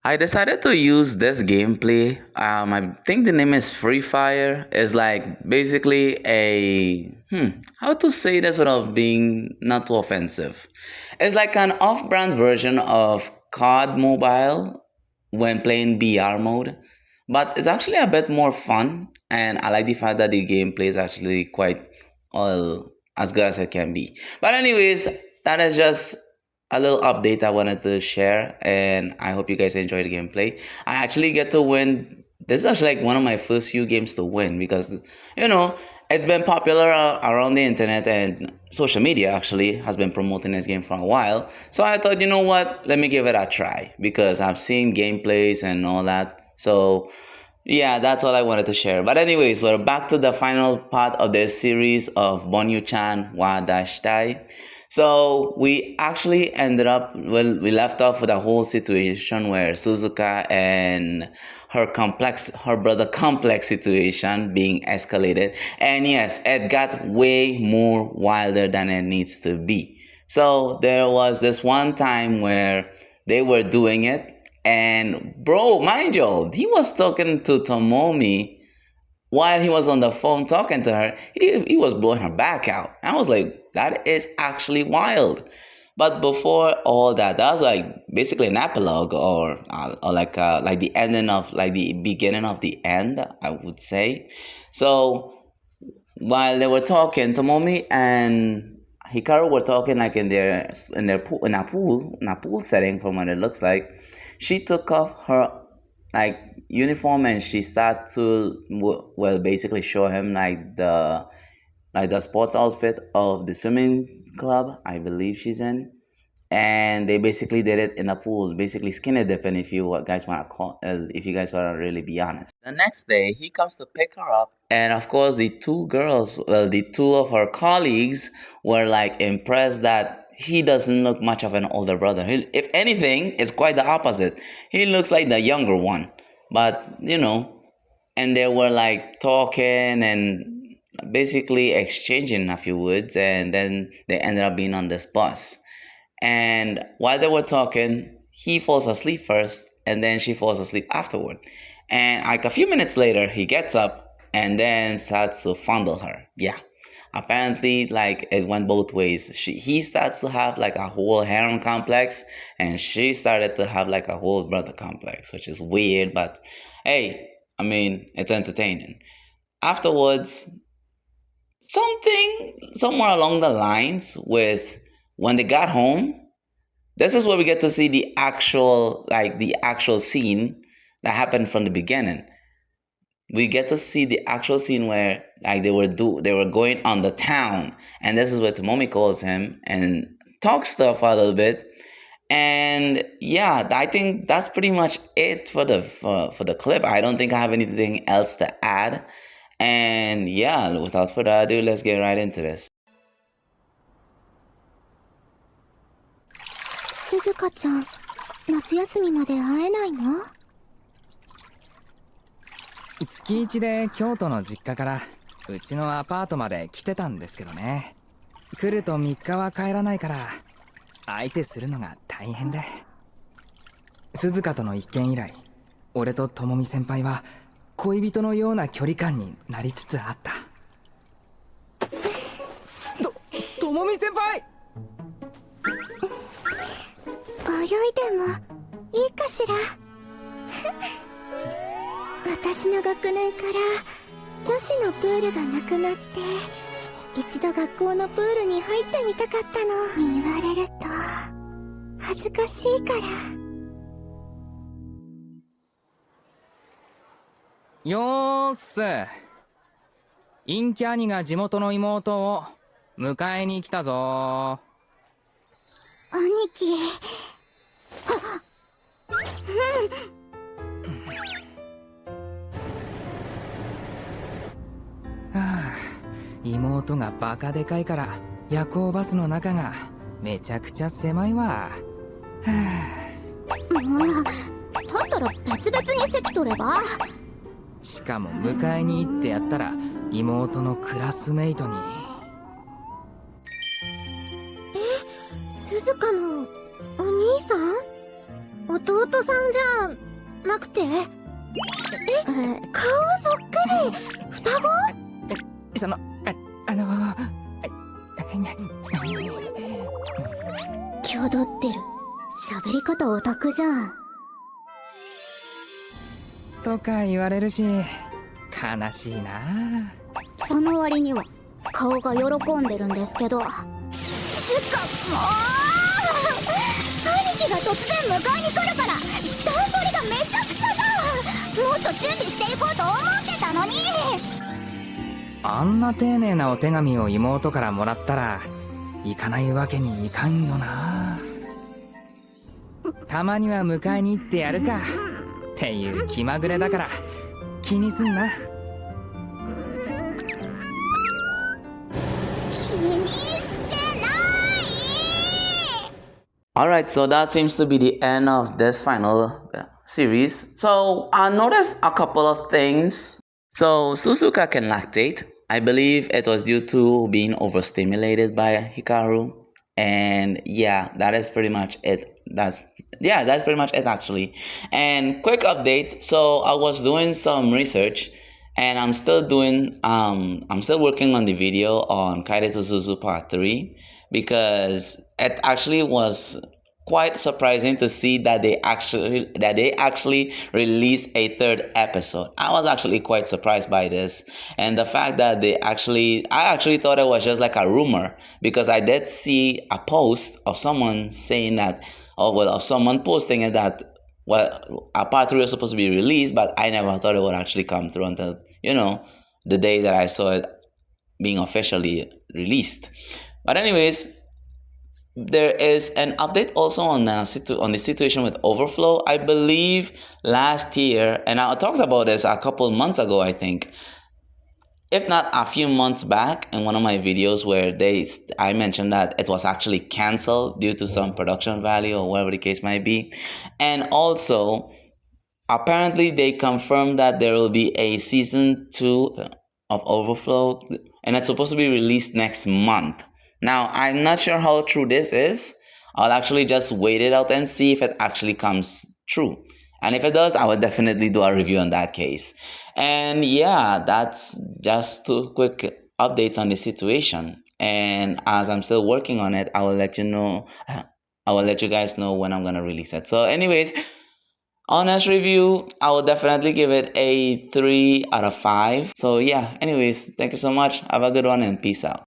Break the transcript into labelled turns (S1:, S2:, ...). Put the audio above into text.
S1: I decided to use this gameplay. I think the name is Free Fire. It's like basically a how to say this without being not too offensive. It's like an off-brand version of COD Mobile when playing BR mode, but it's actually a bit more fun. And I like the fact that the gameplay is actually quite well as good as it can be. But anyways, that is just a little update I wanted to share, and I hope you guys enjoy the gameplay. I actually get to win. This is actually like one of my first few games to win because, you know, it's been popular around the internet and social media actually has been promoting this game for a while. So I thought, you know what, let me give it a try because I've seen gameplays and all that. So yeah, that's all I wanted to share. But anyways, we're back to the final part of this series of Bonyuu-Chan wa daishitai. So we actually ended up, well, we left off with a whole situation where Suzuka and her brother complex situation being escalated. And yes, it got way more wilder than it needs to be. So there was this one time where they were doing it, and bro, mind you, he was talking to Tomome while he was on the phone talking to her. He was blowing her back out. I was like, that is actually wild. But before all that, that was like basically an epilogue, or like the ending of like the beginning of the end, I would say. So while they were talking, Tomomi and Hikaru were talking like in their pool, in a pool setting from what it looks like. She took off her like uniform and she started to well basically show him like the sports outfit of the swimming club I believe she's in, and they basically did it in a pool, basically skinny dipping if you guys want to call, if you guys want to really be honest. The next day, he comes to pick her up, and of course, the two girls, well, the two of her colleagues, were like impressed that he doesn't look much of an older brother. If anything, it's quite the opposite. He looks like the younger one, but you know, and they were like talking and basically exchanging a few words, and then they ended up being on this bus. And while they were talking, he falls asleep first, and then she falls asleep afterward. And like a few minutes later, he gets up and then starts to fondle her. Yeah. Apparently, like it went both ways. He starts to have like a whole harem complex, and she started to have like a whole brother complex, which is weird, but hey, I mean, it's entertaining. Afterwards, something somewhere along the lines with when they got home, this is where we get to see the actual scene that happened from the beginning. We get to see the actual scene where like they were going on the town, and this is where Tomomi calls him and talks stuff a little bit. And yeah, I think that's pretty much it for for the clip. I don't think I have anything else to add. And yeah, without further ado, let's get right into this.
S2: 静香ちゃん、夏休みまで会えないの？
S3: 月一で京都の実家からうちのアパートまで来てたんですけどね。来ると3日は帰らないから相手するのが大変で。鈴鹿との一件以来、俺と智美先輩は恋人のような距離感になりつつあった。智美先輩！
S2: 泳いでもいいかしら？私の学年から女子のプールがなくなって、一度学校のプールに入ってみたかったのに言われると恥ずかしいから。
S3: よーっす。陰キャ兄が地元の妹を迎えに来たぞ。
S2: 兄貴。
S3: はあ、妹がバカでかいから夜行バスの中がめちゃくちゃ狭いわ。は
S2: あ、もうだったら別々に席取れば。
S3: しかも迎えに行ってやったら妹のクラスメイトに。
S2: 鈴鹿のお兄さん？弟さんじゃなくて顔そっくり双子
S3: そのあの
S2: 挙動ってる喋り方オタクじゃん
S3: とか言われるし悲しいな。
S2: その割には顔が喜んでるんですけどてかもう兄貴が突然迎えに来るから段取りがめちゃくちゃじゃんもっと準備していこうと思ってたのに
S3: あんな丁寧なお手紙を妹からもらったら行かないわけにいかんよな。たまには迎えに行ってやるかっていう気まぐれだから気にすんな。
S2: 気にしてない
S1: Alright, so that seems to be the end of this final series. So I noticed a couple of things. So Suzuka can lactate. I believe it was due to being overstimulated by Hikaru. And yeah, that is pretty much it. That's pretty much it actually. And quick update. So I was doing some research and I'm still working on the video on Kaide to Suzu Part 3 because it actually was quite surprising to see that they actually released a third episode. I was actually quite surprised by this, and the fact that I actually thought it was just like a rumor because I did see a post of someone saying that, of someone posting it that a part 3 was supposed to be released, but I never thought it would actually come through until the day that I saw it being officially released. But anyways, there is an update also on the situation with overflow. I believe last year, and I talked about this a couple months ago, I think, if not a few months back, in one of my videos where I mentioned that it was actually canceled due to some production value or whatever the case might be, and also apparently they confirmed that there will be a season 2 of Overflow, and it's supposed to be released next month. Now, I'm not sure how true this is. I'll actually just wait it out and see if it actually comes true. And if it does, I will definitely do a review on that case. And yeah, that's just 2 quick updates on the situation. And as I'm still working on it, I will let you guys know when I'm gonna release it. So anyways, honest review, I will definitely give it a 3 out of 5. So yeah, anyways, thank you so much. Have a good one and peace out.